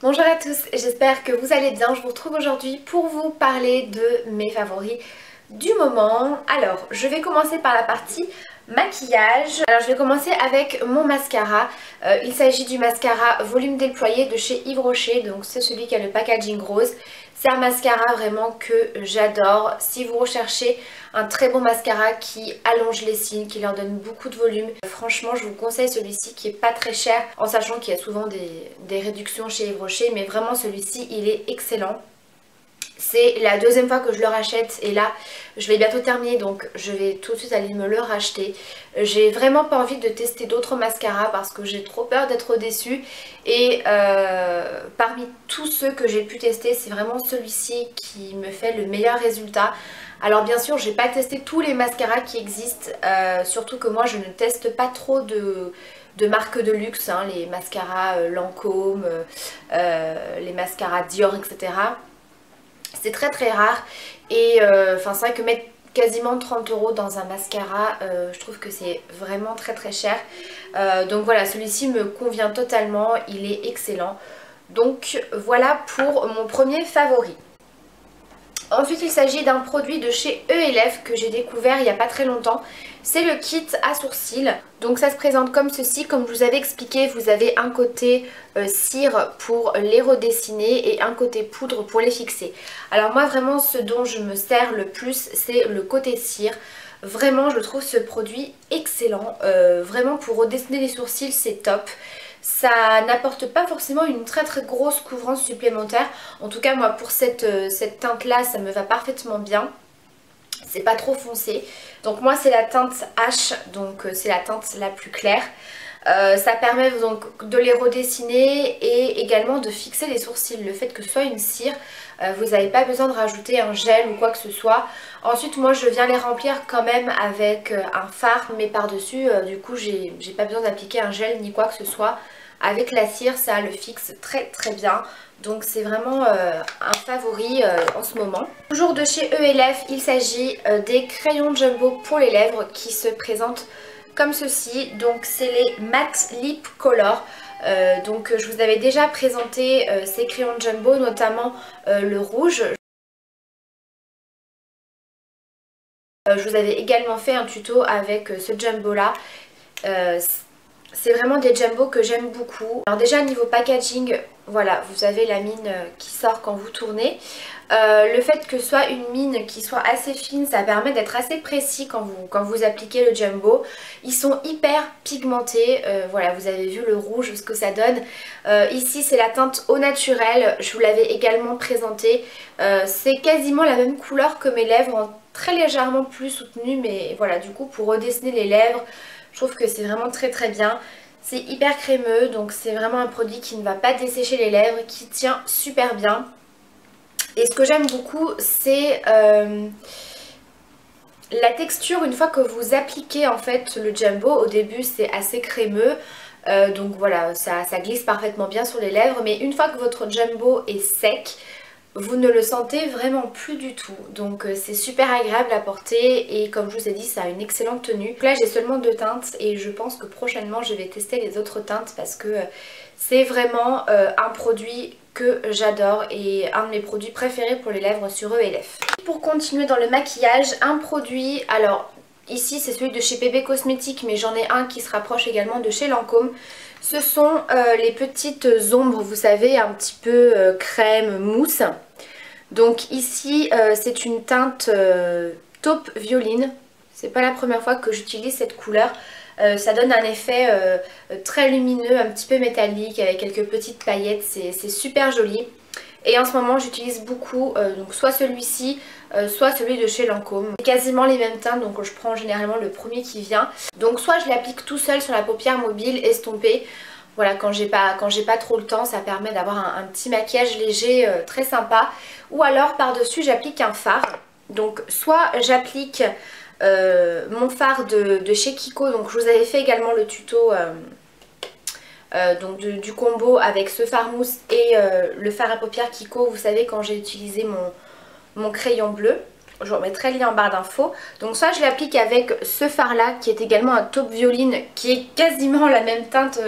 Bonjour à tous, j'espère que vous allez bien. Je vous retrouve aujourd'hui pour vous parler de mes favoris du moment. Alors, je vais commencer par la partie maquillage. Alors, je vais commencer avec mon mascara. Il s'agit du mascara volume déployé de chez Yves Rocher. Donc, c'est celui qui a le packaging rose. C'est un mascara vraiment que j'adore. Si vous recherchez un très bon mascara qui allonge les cils, qui leur donne beaucoup de volume, franchement je vous conseille celui-ci qui est pas très cher, en sachant qu'il y a souvent des réductions chez Yves Rocher, mais vraiment celui-ci il est excellent. C'est la deuxième fois que je le rachète et là je vais bientôt terminer, donc je vais tout de suite aller me le racheter. J'ai vraiment pas envie de tester d'autres mascaras parce que j'ai trop peur d'être déçue et parmi tous ceux que j'ai pu tester, c'est vraiment celui-ci qui me fait le meilleur résultat. Alors bien sûr j'ai pas testé tous les mascaras qui existent, surtout que moi je ne teste pas trop de marques de luxe, hein, les mascaras Lancôme, les mascaras Dior, etc. C'est très très rare et c'est vrai que mettre quasiment 30 € dans un mascara, je trouve que c'est vraiment très très cher. Donc voilà, celui-ci me convient totalement, il est excellent. Donc voilà pour mon premier favori. Ensuite il s'agit d'un produit de chez ELF que j'ai découvert il n'y a pas très longtemps. C'est le kit à sourcils. Donc ça se présente comme ceci. Comme je vous avais expliqué, vous avez un côté cire pour les redessiner et un côté poudre pour les fixer. Alors moi vraiment ce dont je me sers le plus c'est le côté cire. Vraiment je trouve ce produit excellent. Vraiment pour redessiner les sourcils c'est top. Ça n'apporte pas forcément une très très grosse couvrance supplémentaire. En tout cas moi pour cette teinte là ça me va parfaitement bien. C'est pas trop foncé. Donc moi c'est la teinte H, donc c'est la teinte la plus claire. Ça permet donc de les redessiner et également de fixer les sourcils. Le fait que ce soit une cire, vous n'avez pas besoin de rajouter un gel ou quoi que ce soit. Ensuite moi je viens les remplir quand même avec un fard, mais par dessus du coup j'ai pas besoin d'appliquer un gel ni quoi que ce soit. Avec la cire ça le fixe très très bien. Donc c'est vraiment un favori en ce moment. Toujours de chez ELF, il s'agit des crayons jumbo pour les lèvres qui se présentent comme ceci. Donc c'est les Matte Lip Color. Donc je vous avais déjà présenté ces crayons jumbo, notamment le rouge. Je vous avais également fait un tuto avec ce jumbo là. C'est vraiment des jumbo que j'aime beaucoup. Alors déjà niveau packaging, voilà, vous avez la mine qui sort quand vous tournez. Le fait que ce soit une mine qui soit assez fine, ça permet d'être assez précis quand vous appliquez le jumbo. Ils sont hyper pigmentés, voilà, vous avez vu le rouge, ce que ça donne. Ici c'est la teinte au naturel, je vous l'avais également présenté. C'est quasiment la même couleur que mes lèvres, très légèrement plus soutenue, mais voilà, du coup pour redessiner les lèvres, je trouve que c'est vraiment très très bien. C'est hyper crémeux, donc c'est vraiment un produit qui ne va pas dessécher les lèvres, qui tient super bien. Et ce que j'aime beaucoup, c'est la texture une fois que vous appliquez en fait le jumbo. Au début c'est assez crémeux, donc voilà, ça glisse parfaitement bien sur les lèvres. Mais une fois que votre jumbo est sec, vous ne le sentez vraiment plus du tout. Donc c'est super agréable à porter et comme je vous ai dit ça a une excellente tenue. Donc là j'ai seulement 2 teintes et je pense que prochainement je vais tester les autres teintes parce que c'est vraiment un produit que j'adore et un de mes produits préférés pour les lèvres sur ELF. Pour continuer dans le maquillage, un produit, alors ici c'est celui de chez PB Cosmétiques mais j'en ai un qui se rapproche également de chez Lancôme. Ce sont les petites ombres, vous savez, un petit peu crème, mousse. Donc ici c'est une teinte taupe violine. C'est pas la première fois que j'utilise cette couleur. Ça donne un effet très lumineux, un petit peu métallique avec quelques petites paillettes. C'est super joli. Et en ce moment j'utilise beaucoup donc soit celui-ci, soit celui de chez Lancôme. C'est quasiment les mêmes teintes, donc je prends généralement le premier qui vient. Donc soit je l'applique tout seul sur la paupière mobile, estompée. Voilà, quand j'ai pas trop le temps, ça permet d'avoir un petit maquillage léger très sympa. Ou alors par-dessus j'applique un fard. Donc soit j'applique mon fard de chez Kiko. Donc je vous avais fait également le tuto donc du combo avec ce fard mousse et le fard à paupières Kiko. Vous savez quand j'ai utilisé mon crayon bleu. Je vous remettrai le lien en barre d'infos. Donc soit je l'applique avec ce fard là qui est également un taupe violine qui est quasiment la même teinte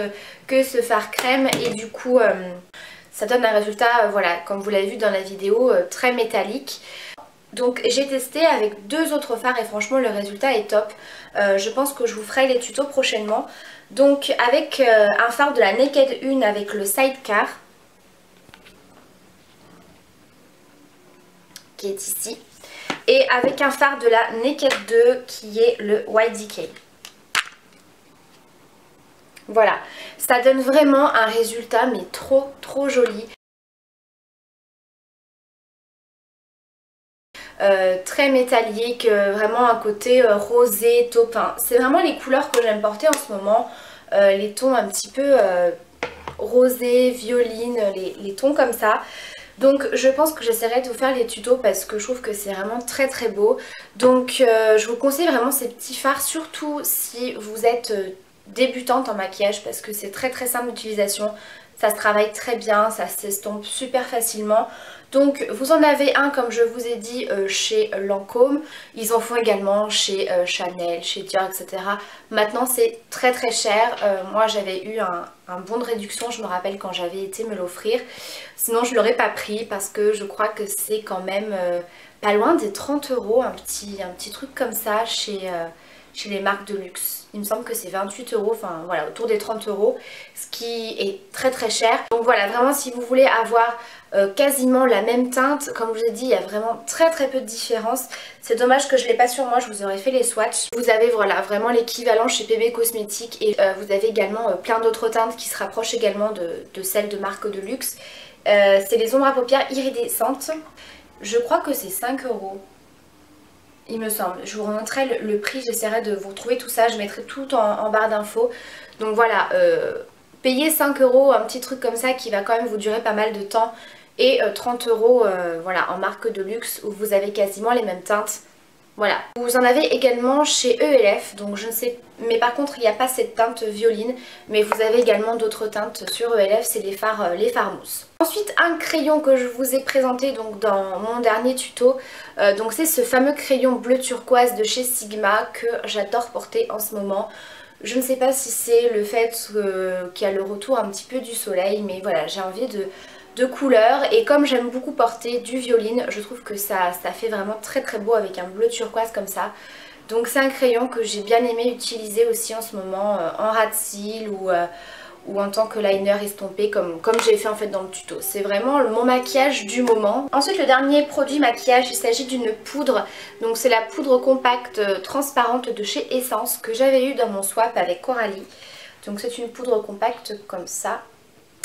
que ce fard crème et du coup ça donne un résultat, voilà, comme vous l'avez vu dans la vidéo, très métallique. Donc j'ai testé avec 2 autres fards et franchement le résultat est top. Je pense que je vous ferai les tutos prochainement. Donc avec un fard de la Naked 1 avec le Sidecar, qui est ici, et avec un fard de la Naked 2 qui est le YDK. Voilà, ça donne vraiment un résultat mais trop joli. Très métallique, vraiment un côté rosé, taupin. C'est vraiment les couleurs que j'aime porter en ce moment, les tons un petit peu rosé, violine, les tons comme ça. Donc je pense que j'essaierai de vous faire les tutos parce que je trouve que c'est vraiment très beau. Donc je vous conseille vraiment ces petits fards, surtout si vous êtes débutante en maquillage, parce que c'est très simple d'utilisation. Ça se travaille très bien, ça s'estompe super facilement. Donc vous en avez un, comme je vous ai dit, chez Lancôme. Ils en font également chez Chanel, chez Dior, etc. Maintenant c'est très cher. Moi j'avais eu un bon de réduction, je me rappelle quand j'avais été me l'offrir. Sinon je ne l'aurais pas pris parce que je crois que c'est quand même pas loin des 30 €, un petit truc comme ça chez les marques de luxe. Il me semble que c'est 28 €, enfin voilà, autour des 30 €, ce qui est très cher. Donc voilà, vraiment si vous voulez avoir quasiment la même teinte, comme je vous ai dit, il y a vraiment très peu de différence. C'est dommage que je ne l'ai pas sur moi, je vous aurais fait les swatchs. Vous avez voilà, vraiment l'équivalent chez PB Cosmétiques et vous avez également plein d'autres teintes qui se rapprochent également de celles de marques de luxe. C'est les ombres à paupières iridescentes. Je crois que c'est 5 €. Il me semble. Je vous remontrerai le prix, j'essaierai de vous retrouver tout ça, je mettrai tout en barre d'infos. Donc voilà, payer 5 €, un petit truc comme ça qui va quand même vous durer pas mal de temps. Et 30 € voilà, en marque de luxe où vous avez quasiment les mêmes teintes. Voilà. Vous en avez également chez ELF, donc je ne sais, mais par contre il n'y a pas cette teinte violine, mais vous avez également d'autres teintes sur ELF, c'est les fards mousse. Ensuite un crayon que je vous ai présenté donc dans mon dernier tuto, donc c'est ce fameux crayon bleu turquoise de chez Sigma que j'adore porter en ce moment. Je ne sais pas si c'est le fait qu'il y a le retour un petit peu du soleil, mais voilà, j'ai envie de couleurs, et comme j'aime beaucoup porter du violine, je trouve que ça fait vraiment très beau avec un bleu turquoise comme ça. Donc c'est un crayon que j'ai bien aimé utiliser aussi en ce moment en ras de cils ou en tant que liner estompé comme j'ai fait en fait dans le tuto. C'est vraiment mon maquillage du moment. Ensuite le dernier produit maquillage, il s'agit d'une poudre. Donc c'est la poudre compacte transparente de chez Essence que j'avais eu dans mon swap avec Coralie. Donc c'est une poudre compacte comme ça.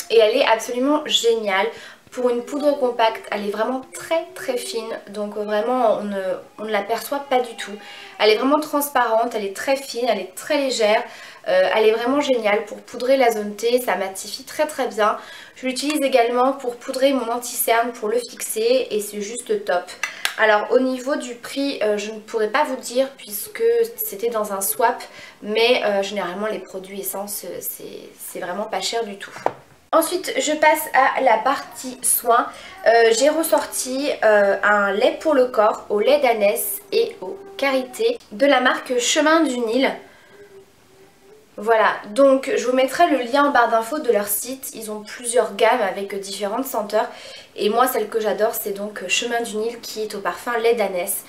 Et elle est absolument géniale. Pour une poudre compacte, elle est vraiment très fine. Donc vraiment on ne l'aperçoit pas du tout. Elle est vraiment transparente, elle est très fine, elle est très légère. Elle est vraiment géniale pour poudrer la zone T, ça matifie très bien. Je l'utilise également pour poudrer mon anti-cerne, pour le fixer, et c'est juste top. Alors au niveau du prix, je ne pourrais pas vous dire puisque c'était dans un swap. Mais généralement les produits Essence, c'est vraiment pas cher du tout. Ensuite je passe à la partie soins. J'ai ressorti un lait pour le corps au lait d'ânesse et au karité de la marque Chemin du Nil. Voilà, donc je vous mettrai le lien en barre d'infos de leur site. Ils ont plusieurs gammes avec différentes senteurs. Et moi celle que j'adore c'est donc Chemin du Nil qui est au parfum lait d'ânesse.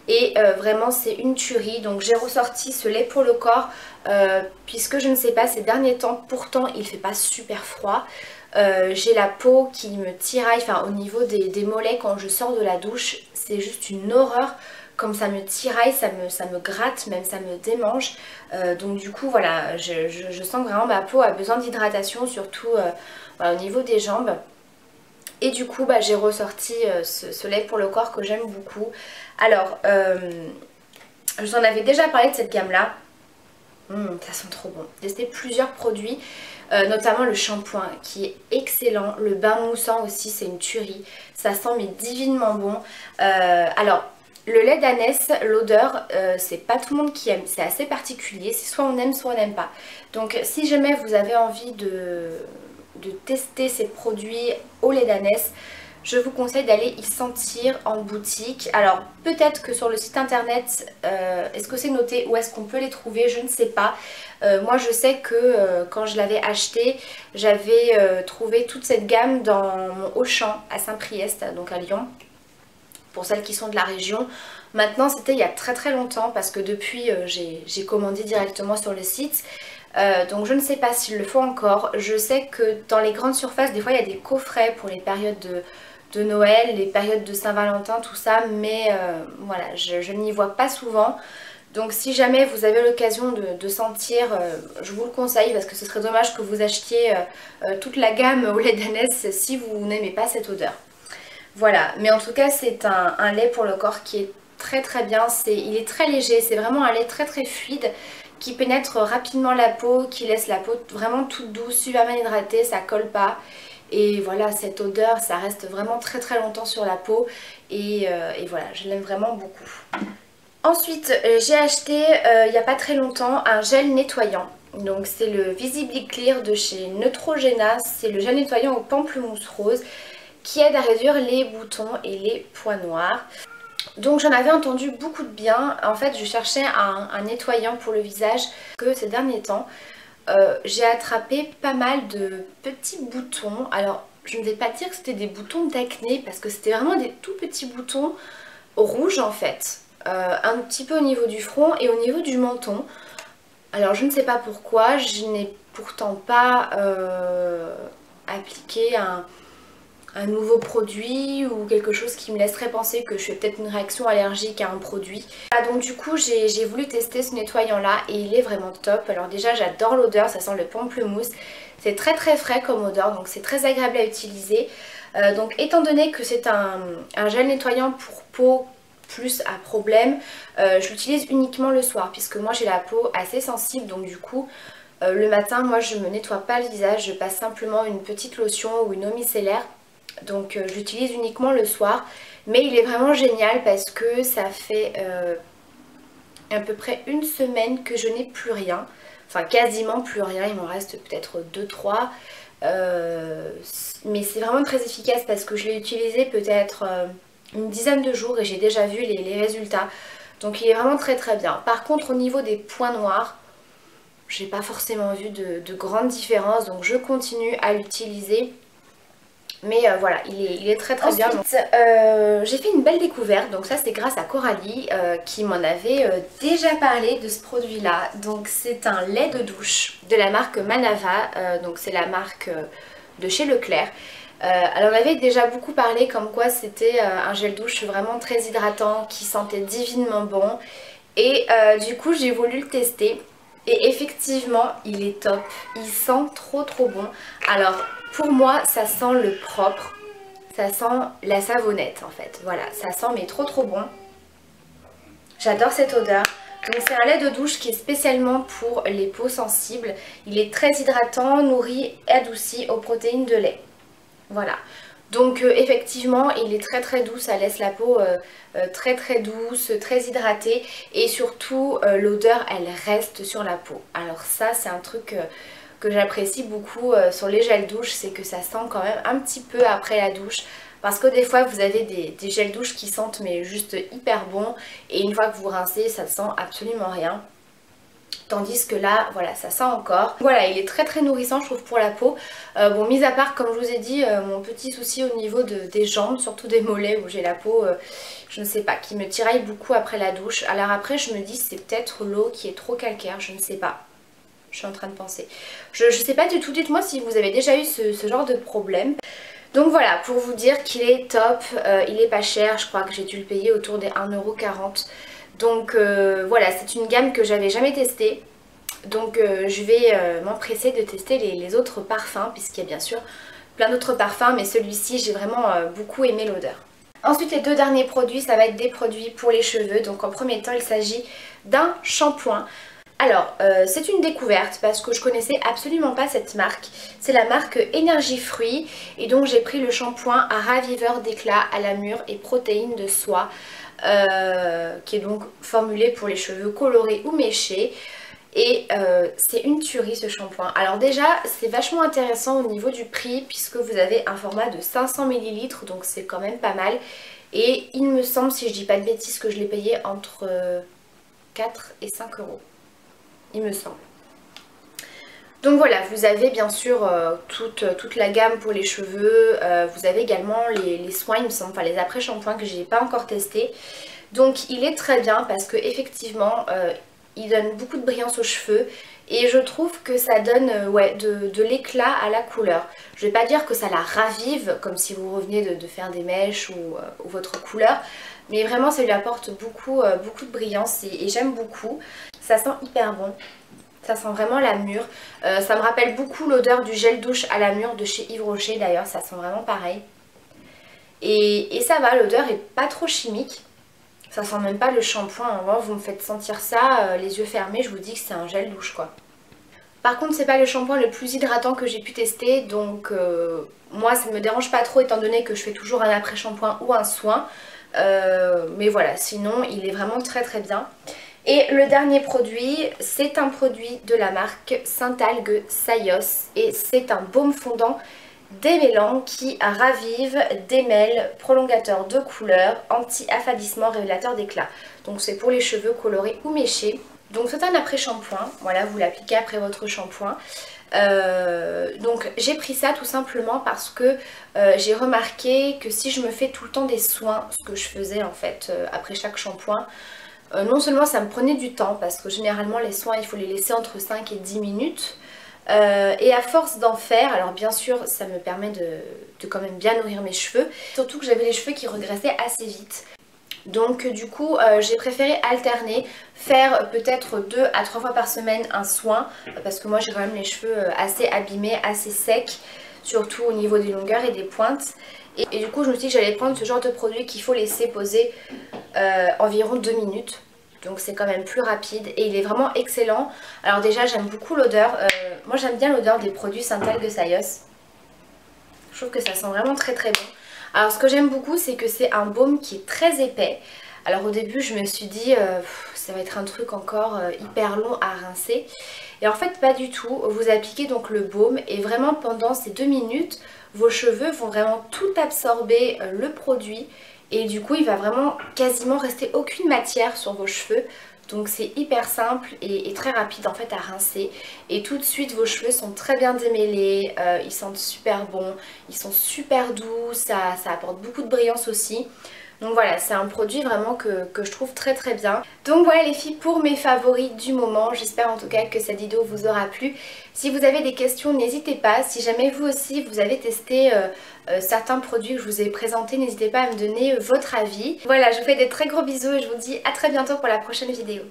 Et vraiment c'est une tuerie. Donc j'ai ressorti ce lait pour le corps puisque je ne sais pas, ces derniers temps pourtant il fait pas super froid. J'ai la peau qui me tiraille, enfin au niveau des mollets quand je sors de la douche, c'est juste une horreur. Comme ça me tiraille, ça me gratte, même ça me démange. Donc du coup voilà, je sens que vraiment ma peau a besoin d'hydratation, surtout voilà, au niveau des jambes. Et du coup j'ai ressorti ce lait pour le corps que j'aime beaucoup. Alors je vous en avais déjà parlé de cette gamme là. Ça sent trop bon. J'ai testé plusieurs produits, notamment le shampoing qui est excellent. Le bain moussant aussi, c'est une tuerie. Ça sent mais divinement bon. Alors le lait d'ânesse, l'odeur, c'est pas tout le monde qui aime. C'est assez particulier. C'est soit on aime, soit on n'aime pas. Donc si jamais vous avez envie de tester ces produits au lait d'ânesse, je vous conseille d'aller y sentir en boutique. Alors peut-être que sur le site internet, est-ce que c'est noté où est-ce qu'on peut les trouver, je ne sais pas. Moi je sais que quand je l'avais acheté, j'avais trouvé toute cette gamme dans mon Auchan à Saint-Priest, donc à Lyon, pour celles qui sont de la région. Maintenant c'était il y a très longtemps parce que depuis j'ai commandé directement sur le site. Donc je ne sais pas s'ils le font encore. Je sais que dans les grandes surfaces, des fois il y a des coffrets pour les périodes de Noël, les périodes de Saint-Valentin, tout ça, mais voilà, je n'y vois pas souvent. Donc si jamais vous avez l'occasion de sentir, je vous le conseille parce que ce serait dommage que vous achetiez toute la gamme au lait d'ânesse si vous n'aimez pas cette odeur. Voilà, mais en tout cas c'est un lait pour le corps qui est très bien, il est très léger, c'est vraiment un lait très fluide qui pénètre rapidement la peau, qui laisse la peau vraiment toute douce, super bien hydratée, ça colle pas. Et voilà, cette odeur, ça reste vraiment très longtemps sur la peau et voilà, je l'aime vraiment beaucoup. Ensuite, j'ai acheté il n'y a pas très longtemps un gel nettoyant. Donc c'est le Visibly Clear de chez Neutrogena, c'est le gel nettoyant au pamplemousse rose qui aide à réduire les boutons et les points noirs. Donc j'en avais entendu beaucoup de bien. En fait je cherchais un nettoyant pour le visage que ces derniers temps j'ai attrapé pas mal de petits boutons. Alors je ne vais pas dire que c'était des boutons d'acné parce que c'était vraiment des tout petits boutons rouges en fait. Un petit peu au niveau du front et au niveau du menton. Alors je ne sais pas pourquoi, je n'ai pourtant pas appliqué un nouveau produit ou quelque chose qui me laisserait penser que je fais peut-être une réaction allergique à un produit. Ah, donc du coup j'ai voulu tester ce nettoyant là et il est vraiment top. Alors déjà j'adore l'odeur, ça sent le pamplemousse, c'est très frais comme odeur donc c'est très agréable à utiliser. Donc étant donné que c'est un gel nettoyant pour peau plus à problème, je l'utilise uniquement le soir puisque moi j'ai la peau assez sensible donc du coup le matin moi je me nettoie pas le visage, je passe simplement une petite lotion ou une eau micellaire. Donc je l'utilise uniquement le soir, mais il est vraiment génial parce que ça fait à peu près une semaine que je n'ai plus rien, enfin quasiment plus rien, il m'en reste peut-être 2-3, mais c'est vraiment très efficace parce que je l'ai utilisé peut-être une dizaine de jours et j'ai déjà vu les résultats, donc il est vraiment très bien. Par contre au niveau des points noirs, j'ai pas forcément vu de grandes différences, donc je continue à l'utiliser. Mais voilà, il est très bien. Ensuite, j'ai fait une belle découverte, donc ça c'est grâce à Coralie qui m'en avait déjà parlé de ce produit là. Donc c'est un lait de douche de la marque Manava, donc c'est la marque de chez Leclerc. Elle en avait déjà beaucoup parlé comme quoi c'était un gel douche vraiment très hydratant qui sentait divinement bon. Et du coup j'ai voulu le tester. Et effectivement il est top, il sent trop bon. Alors pour moi ça sent le propre, ça sent la savonnette en fait, voilà, ça sent mais trop bon. J'adore cette odeur. Donc c'est un lait de douche qui est spécialement pour les peaux sensibles. Il est très hydratant, nourri et adouci aux protéines de lait. Voilà. Donc effectivement il est très doux, ça laisse la peau très douce, très hydratée et surtout l'odeur elle reste sur la peau. Alors ça c'est un truc que j'apprécie beaucoup sur les gels douche, c'est que ça sent quand même un petit peu après la douche. Parce que des fois vous avez des gels douche qui sentent mais juste hyper bon et une fois que vous rincez ça ne sent absolument rien. Tandis que là, voilà, ça sent encore. Voilà, il est très nourrissant je trouve pour la peau. Bon, mis à part, comme je vous ai dit, mon petit souci au niveau des jambes, surtout des mollets où j'ai la peau, je ne sais pas, qui me tiraille beaucoup après la douche. Alors après, je me dis c'est peut-être l'eau qui est trop calcaire, je ne sais pas. Je suis en train de penser. Je sais pas du tout, dites-moi si vous avez déjà eu ce genre de problème. Donc voilà, pour vous dire qu'il est top, il est pas cher, je crois que j'ai dû le payer autour des 1,40 €. Donc voilà, c'est une gamme que j'avais jamais testée. Donc je vais m'empresser de tester les autres parfums, puisqu'il y a bien sûr plein d'autres parfums, mais celui-ci j'ai vraiment beaucoup aimé l'odeur. Ensuite les deux derniers produits, ça va être des produits pour les cheveux. Donc en premier temps il s'agit d'un shampoing. Alors c'est une découverte parce que je connaissais absolument pas cette marque. C'est la marque Énergie Fruits et donc j'ai pris le shampoing à raviveur d'éclat à la mûre et protéines de soie qui est donc formulé pour les cheveux colorés ou méchés. Et c'est une tuerie ce shampoing. Alors déjà c'est vachement intéressant au niveau du prix puisque vous avez un format de 500 ml, donc c'est quand même pas mal. Et il me semble, si je dis pas de bêtises, que je l'ai payé entre 4 et 5 euros. Il me semble. Donc voilà, vous avez bien sûr toute la gamme pour les cheveux. Vous avez également les soins, il me semble, enfin les après-shampoings que j'ai pas encore testé. Donc il est très bien parce que effectivement il donne beaucoup de brillance aux cheveux et je trouve que ça donne ouais, de l'éclat à la couleur. Je vais pas dire que ça la ravive comme si vous reveniez de faire des mèches ou votre couleur, mais vraiment ça lui apporte beaucoup de brillance et j'aime beaucoup. Ça sent hyper bon. Ça sent vraiment la mûre. Ça me rappelle beaucoup l'odeur du gel douche à la mûre de chez Yves Rocher d'ailleurs, ça sent vraiment pareil. Et ça va, l'odeur est pas trop chimique. Ça sent même pas le shampoing. Moi, vous me faites sentir ça, les yeux fermés, je vous dis que c'est un gel douche quoi. Par contre, c'est pas le shampoing le plus hydratant que j'ai pu tester, donc moi ça me dérange pas trop étant donné que je fais toujours un après-shampoing ou un soin. Mais voilà, sinon il est vraiment très très bien. Et le dernier produit, c'est un produit de la marque Saint-Algue Sayos et c'est un baume fondant démêlant qui ravive, démêle, prolongateur de couleur, anti-affadissement, révélateur d'éclat. Donc c'est pour les cheveux colorés ou méchés. Donc c'est un après-shampoing, voilà, vous l'appliquez après votre shampoing. Donc j'ai pris ça tout simplement parce que j'ai remarqué que si je me fais tout le temps des soins, ce que je faisais en fait après chaque shampoing, non seulement ça me prenait du temps parce que généralement les soins il faut les laisser entre 5 et 10 minutes. Et à force d'en faire, alors bien sûr ça me permet de quand même bien nourrir mes cheveux. Surtout que j'avais les cheveux qui regraissaient assez vite. Donc du coup j'ai préféré alterner, faire peut-être 2 à 3 fois par semaine un soin. Parce que moi j'ai quand même les cheveux assez abîmés, assez secs. Surtout au niveau des longueurs et des pointes. Et du coup je me suis dit que j'allais prendre ce genre de produit qu'il faut laisser poser environ 2 minutes. Donc c'est quand même plus rapide et il est vraiment excellent. Alors déjà j'aime beaucoup l'odeur. Moi j'aime bien l'odeur des produits Saint-Algue Sayos. Je trouve que ça sent vraiment très très bon. Alors ce que j'aime beaucoup c'est que c'est un baume qui est très épais. Alors au début je me suis dit ça va être un truc encore hyper long à rincer. Et en fait pas du tout. Vous appliquez donc le baume et vraiment pendant ces 2 minutes vos cheveux vont vraiment tout absorber le produit. Et du coup il va vraiment quasiment rester aucune matière sur vos cheveux. Donc c'est hyper simple et très rapide en fait à rincer. Et tout de suite vos cheveux sont très bien démêlés, ils sentent super bon, ils sont super doux, ça apporte beaucoup de brillance aussi. Donc voilà, c'est un produit vraiment que je trouve très très bien. Donc voilà les filles pour mes favoris du moment. J'espère en tout cas que cette vidéo vous aura plu. Si vous avez des questions, n'hésitez pas. Si jamais vous aussi vous avez testé certains produits que je vous ai présentés, n'hésitez pas à me donner votre avis. Voilà, je vous fais des très gros bisous et je vous dis à très bientôt pour la prochaine vidéo.